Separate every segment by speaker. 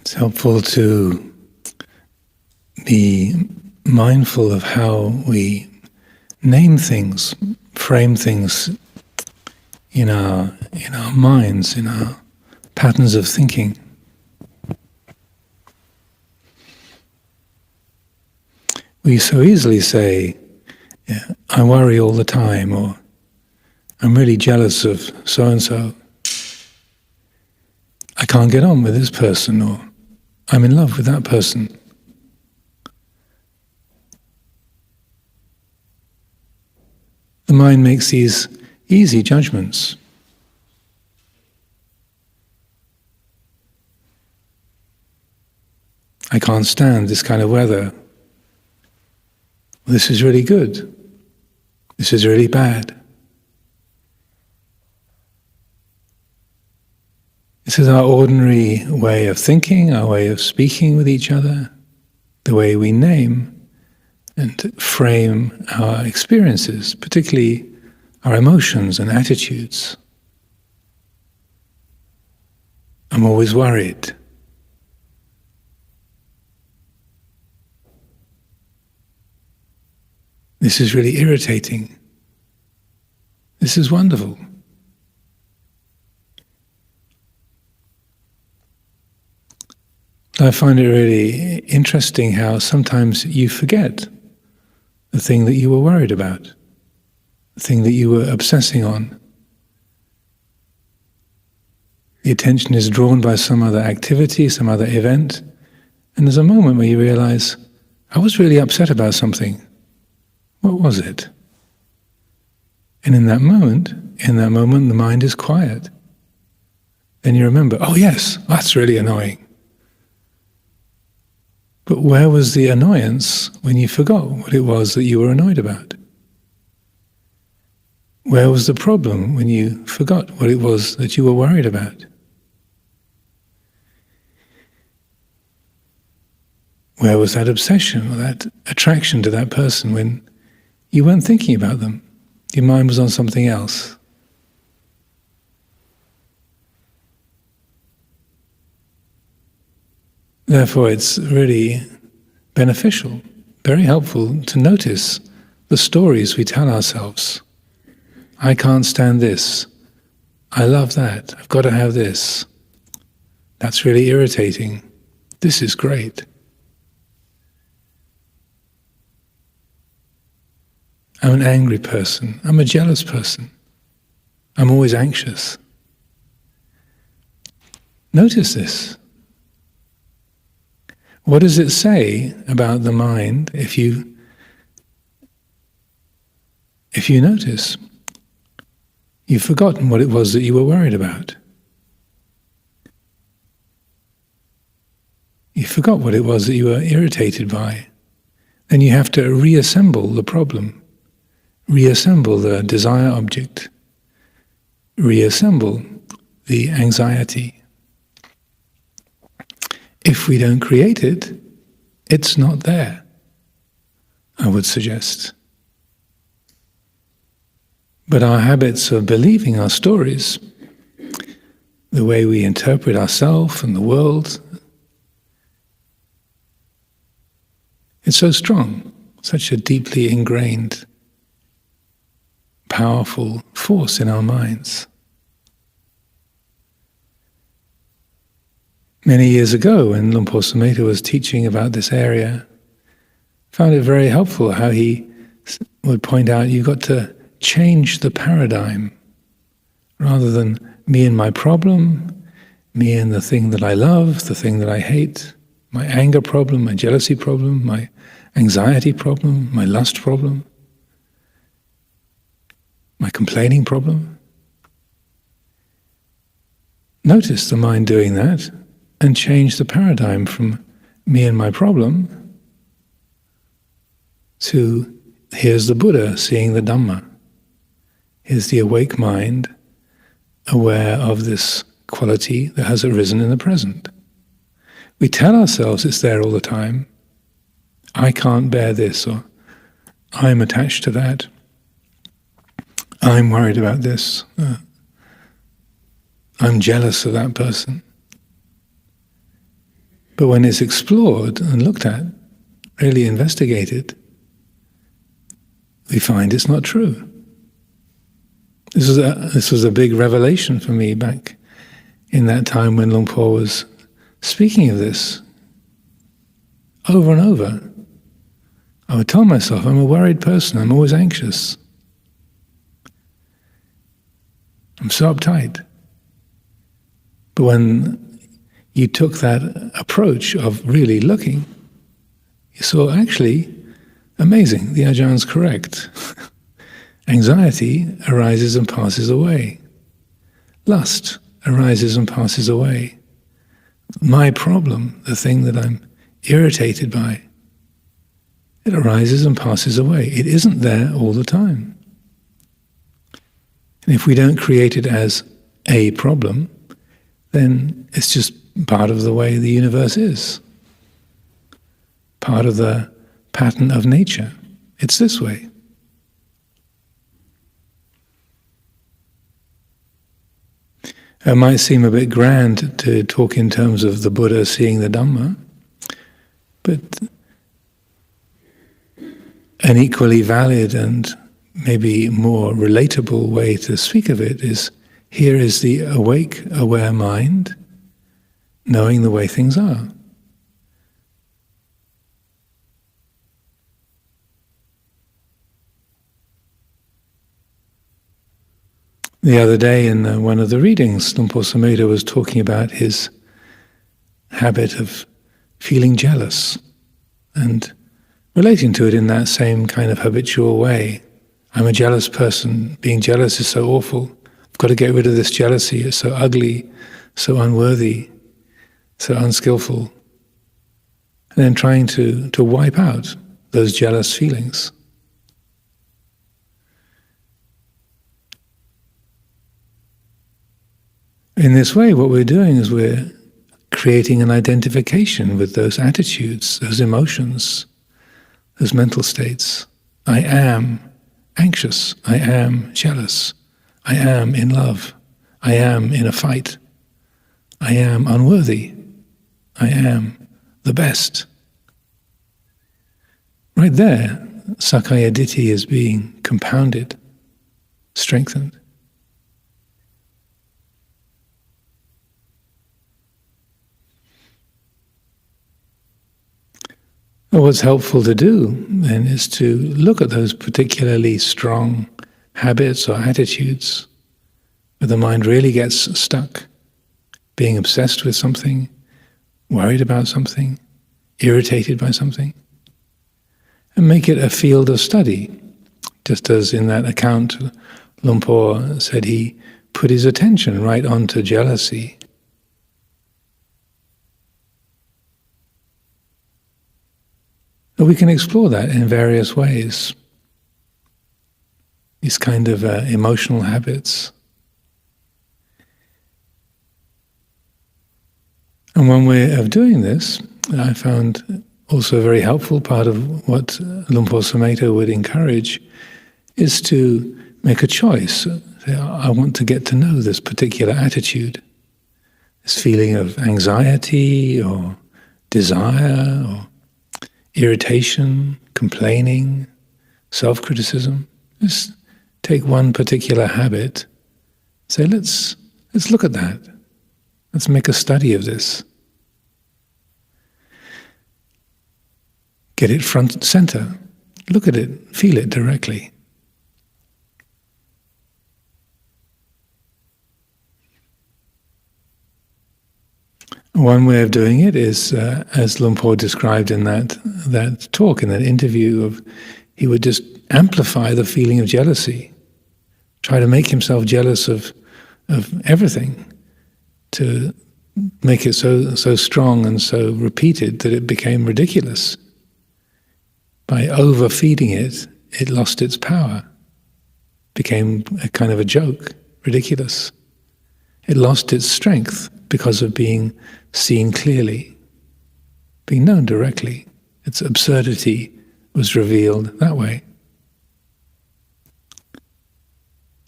Speaker 1: It's helpful to be mindful of how we name things, frame things in our minds, in our patterns of thinking. We so easily say, yeah, I worry all the time, or I'm really jealous of so-and-so. I can't get on with this person, or I'm in love with that person. The mind makes these easy judgments. I can't stand this kind of weather. This is really good. This is really bad. This is our ordinary way of thinking, our way of speaking with each other, the way we name and frame our experiences, particularly our emotions and attitudes. I'm always worried. This is really irritating. This is wonderful. I find it really interesting how sometimes you forget the thing that you were worried about, the thing that you were obsessing on. The attention is drawn by some other activity, some other event, and there's a moment where you realize, I was really upset about something. What was it? And in that moment, the mind is quiet. Then you remember, oh yes, that's really annoying. But where was the annoyance when you forgot what it was that you were annoyed about? Where was the problem when you forgot what it was that you were worried about? Where was that obsession or that attraction to that person when you weren't thinking about them? Your mind was on something else. Therefore, it's really beneficial, very helpful to notice the stories we tell ourselves. I can't stand this. I love that. I've got to have this. That's really irritating. This is great. I'm an angry person. I'm a jealous person. I'm always anxious. Notice this. What does it say about the mind if you notice? You've forgotten what it was that you were worried about. You forgot what it was that you were irritated by. Then you have to reassemble the problem, reassemble the desire object, reassemble the anxiety. If we don't create it, it's not there, I would suggest. But our habits of believing our stories, the way we interpret ourselves and the world, it's so strong, such a deeply ingrained, powerful force in our minds. Many years ago, when Luang Por Sumedho was teaching about this area, I found it very helpful how he would point out you've got to change the paradigm. Rather than me and my problem, me and the thing that I love, the thing that I hate, my anger problem, my jealousy problem, my anxiety problem, my lust problem, my complaining problem. Notice the mind doing that, and change the paradigm from me and my problem to here's the Buddha seeing the Dhamma. Here's the awake mind aware of this quality that has arisen in the present. We tell ourselves it's there all the time. I can't bear this, or I'm attached to that. I'm worried about this. I'm jealous of that person. But when it's explored and looked at, really investigated, we find it's not true. This was a big revelation for me back in that time when Luang Por was speaking of this over and over. I would tell myself, I'm a worried person, I'm always anxious. I'm so uptight. But when you took that approach of really looking, you saw actually, amazing, the Ajahn is correct. Anxiety arises and passes away. Lust arises and passes away. My problem, the thing that I'm irritated by, it arises and passes away. It isn't there all the time. And if we don't create it as a problem, then it's just part of the way the universe is. Part of the pattern of nature. It's this way. It might seem a bit grand to talk in terms of the Buddha seeing the Dhamma, but an equally valid and maybe more relatable way to speak of it is, here is the awake, aware mind, knowing the way things are. The other day in one of the readings, Luang Por Sumedho was talking about his habit of feeling jealous and relating to it in that same kind of habitual way. I'm a jealous person. Being jealous is so awful. I've got to get rid of this jealousy. It's so ugly, so unworthy, so unskillful. And then trying to wipe out those jealous feelings. In this way, what we're doing is we're creating an identification with those attitudes, those emotions, those mental states. I am anxious. I am jealous. I am in love. I am in a fight. I am unworthy. I am the best. Right there, Sakkaya Ditthi is being compounded, strengthened. What's helpful to do then is to look at those particularly strong habits or attitudes where the mind really gets stuck, being obsessed with something, worried about something, irritated by something, and make it a field of study. Just as in that account, Luang Por said he put his attention right onto jealousy. We can explore that in various ways. These kind of emotional habits. And one way of doing this, I found also a very helpful part of what Luang Por Sumedho would encourage, is to make a choice. Say, I want to get to know this particular attitude, this feeling of anxiety or desire or irritation, complaining, self-criticism. Just take one particular habit, say, let's look at that. Let's make a study of this. Get it front and center. Look at it, feel it directly. One way of doing it is, as Luang Por described in that talk, in that interview, of he would just amplify the feeling of jealousy, try to make himself jealous of everything, to make it so strong and so repeated that it became ridiculous. By overfeeding it, it lost its power, became a kind of a joke, ridiculous. It lost its strength because of being seen clearly, being known directly. Its absurdity was revealed that way.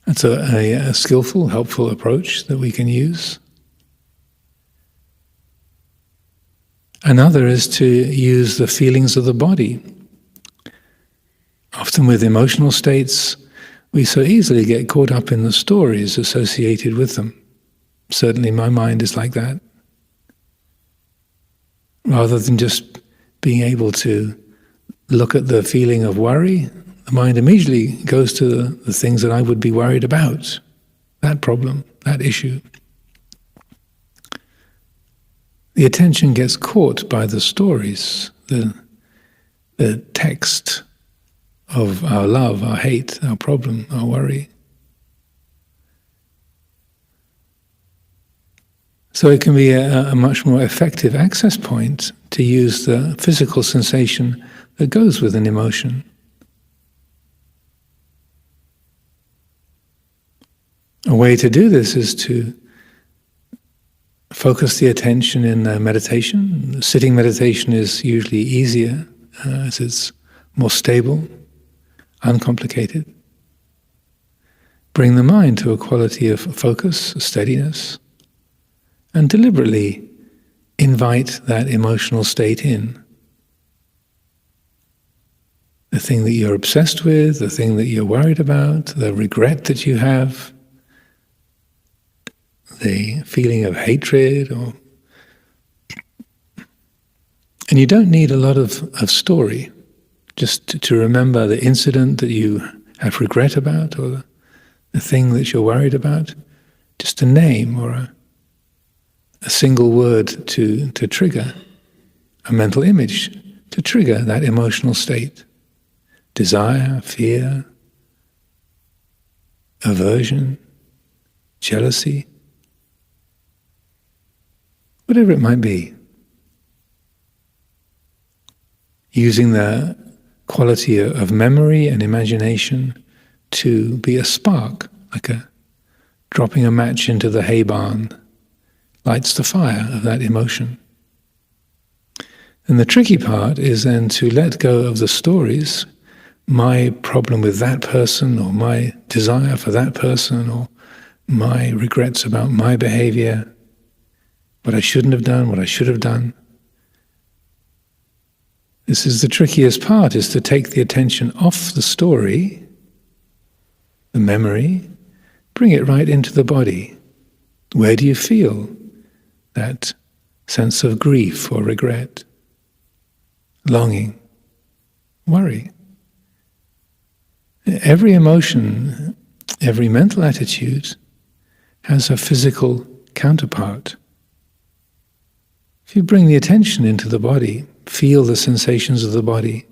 Speaker 1: That's a skillful, helpful approach that we can use. Another is to use the feelings of the body. Often with emotional states, we so easily get caught up in the stories associated with them. Certainly my mind is like that. Rather than just being able to look at the feeling of worry, the mind immediately goes to the things that I would be worried about, that problem, that issue. The attention gets caught by the stories, the text of our love, our hate, our problem, our worry. So it can be a much more effective access point to use the physical sensation that goes with an emotion. A way to do this is to focus the attention in meditation. Sitting meditation is usually easier as it's more stable, uncomplicated. Bring the mind to a quality of focus, steadiness, and deliberately invite that emotional state in. The thing that you're obsessed with, the thing that you're worried about, the regret that you have, the feeling of hatred, and you don't need a lot of story, just to remember the incident that you have regret about, or the thing that you're worried about, just a name or a single word to trigger, a mental image to trigger that emotional state. Desire, fear, aversion, jealousy, whatever it might be. Using the quality of memory and imagination to be a spark, like dropping a match into the hay barn, lights the fire of that emotion. And the tricky part is then to let go of the stories, my problem with that person, or my desire for that person, or my regrets about my behavior, what I shouldn't have done, what I should have done. This is the trickiest part, is to take the attention off the story, the memory, bring it right into the body. Where do you feel that sense of grief or regret, longing, worry? Every emotion, every mental attitude has a physical counterpart. If you bring the attention into the body, feel the sensations of the body,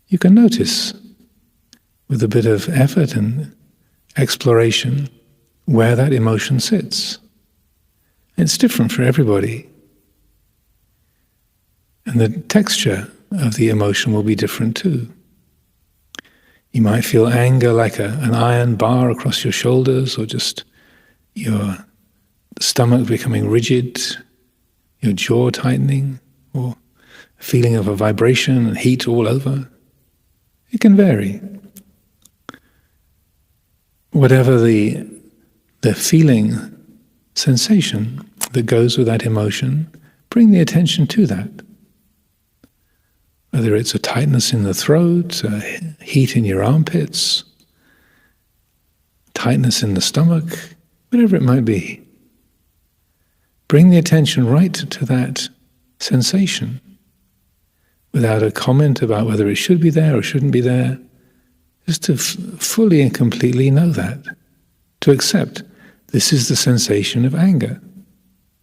Speaker 1: you can notice, with a bit of effort and exploration, where that emotion sits. It's different for everybody. And the texture of the emotion will be different too. You might feel anger like an iron bar across your shoulders, or just your stomach becoming rigid, your jaw tightening, or a feeling of a vibration and heat all over. It can vary. Whatever the feeling, sensation that goes with that emotion, bring the attention to that. Whether it's a tightness in the throat, a heat in your armpits, tightness in the stomach, whatever it might be. Bring the attention right to that sensation without a comment about whether it should be there or shouldn't be there. Just to fully and completely know that. To accept this is the sensation of anger.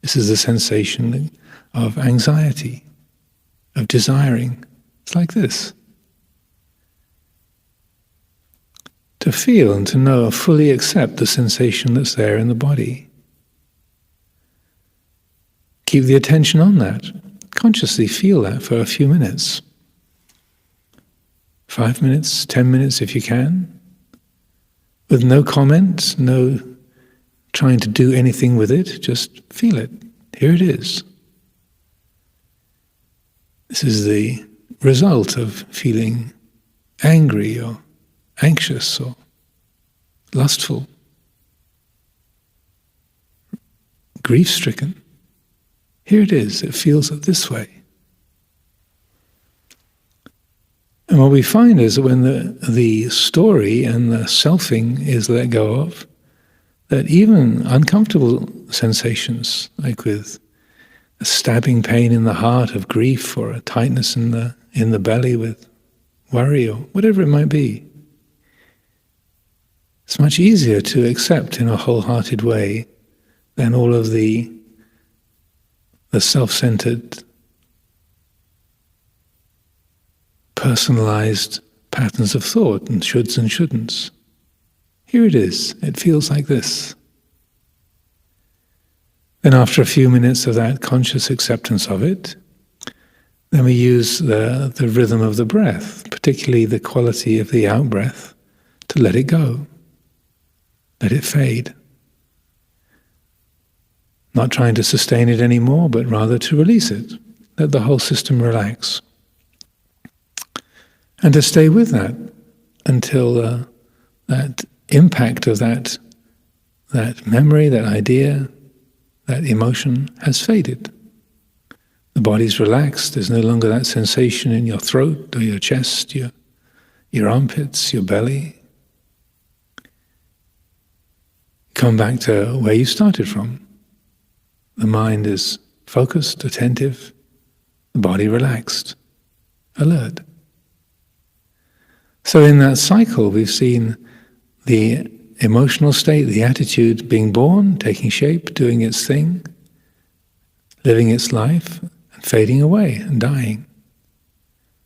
Speaker 1: This is the sensation of anxiety, of desiring. It's like this. To feel and to know, fully accept the sensation that's there in the body. Keep the attention on that. Consciously feel that for a few minutes. 5 minutes, 10 minutes if you can. With no comment, no trying to do anything with it, just feel it. Here it is. This is the result of feeling angry or anxious or lustful, grief-stricken. Here it is, it feels this way. And what we find is that when the story and the selfing is let go of, that even uncomfortable sensations, like with a stabbing pain in the heart of grief, or a tightness in the belly with worry, or whatever it might be, it's much easier to accept in a wholehearted way than all of the self-centered, personalized patterns of thought and shoulds and shouldn'ts. Here it is, it feels like this. Then after a few minutes of that conscious acceptance of it, then we use the rhythm of the breath, particularly the quality of the out-breath, to let it go, let it fade. Not trying to sustain it anymore, but rather to release it, let the whole system relax. And to stay with that until that impact of that memory, that idea, that emotion has faded. The body's relaxed, there's no longer that sensation in your throat or your chest, your armpits, your belly. Come back to where you started from. The mind is focused, attentive, the body relaxed, alert. So in that cycle we've seen the emotional state, the attitude being born, taking shape, doing its thing, living its life, and fading away and dying.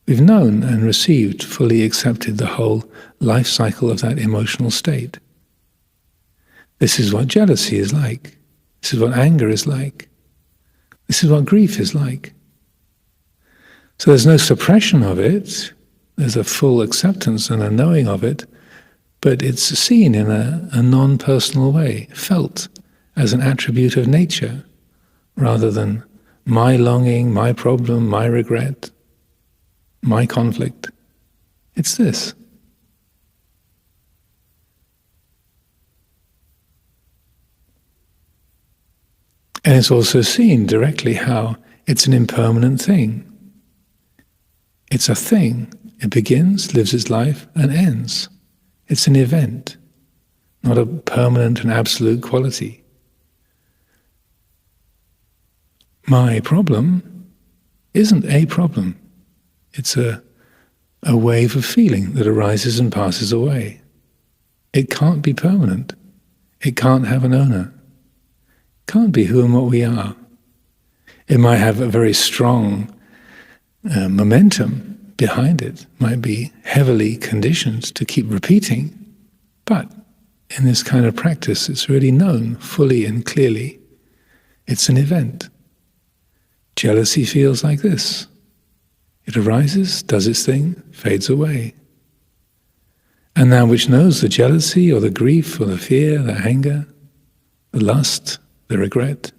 Speaker 1: We've known and received, fully accepted the whole life cycle of that emotional state. This is what jealousy is like. This is what anger is like. This is what grief is like. So there's no suppression of it, there's a full acceptance and a knowing of it, but it's seen in a non-personal way, felt as an attribute of nature, rather than my longing, my problem, my regret, my conflict. It's this. And it's also seen directly how it's an impermanent thing. It's a thing. It begins, lives its life, and ends. It's an event, not a permanent and absolute quality. My problem isn't a problem. It's a wave of feeling that arises and passes away. It can't be permanent. It can't have an owner. It can't be who and what we are. It might have a very strong momentum behind it, might be heavily conditioned to keep repeating, but in this kind of practice it's really known fully and clearly. It's an event. Jealousy feels like this. It arises, does its thing, fades away. And that which knows the jealousy or the grief or the fear, the anger, the lust, the regret,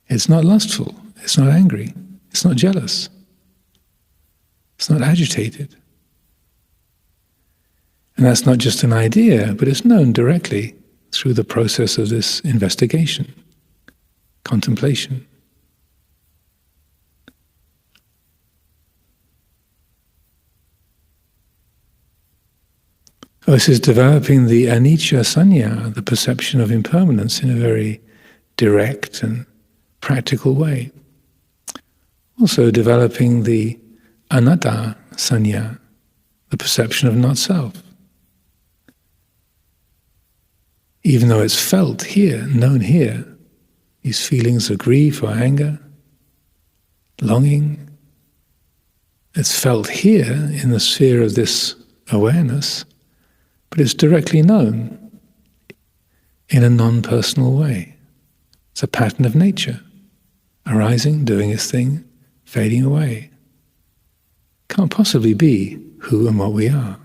Speaker 1: it's not lustful, it's not angry, it's not jealous. It's not agitated. And that's not just an idea, but it's known directly through the process of this investigation, contemplation. This is developing the anicca sanya, the perception of impermanence, in a very direct and practical way. Also developing the anatta sanya, the perception of not self. Even though it's felt here, known here, these feelings of grief or anger, longing, it's felt here in the sphere of this awareness, but it's directly known in a non-personal way. It's a pattern of nature, arising, doing its thing, fading away. Can't possibly be who and what we are.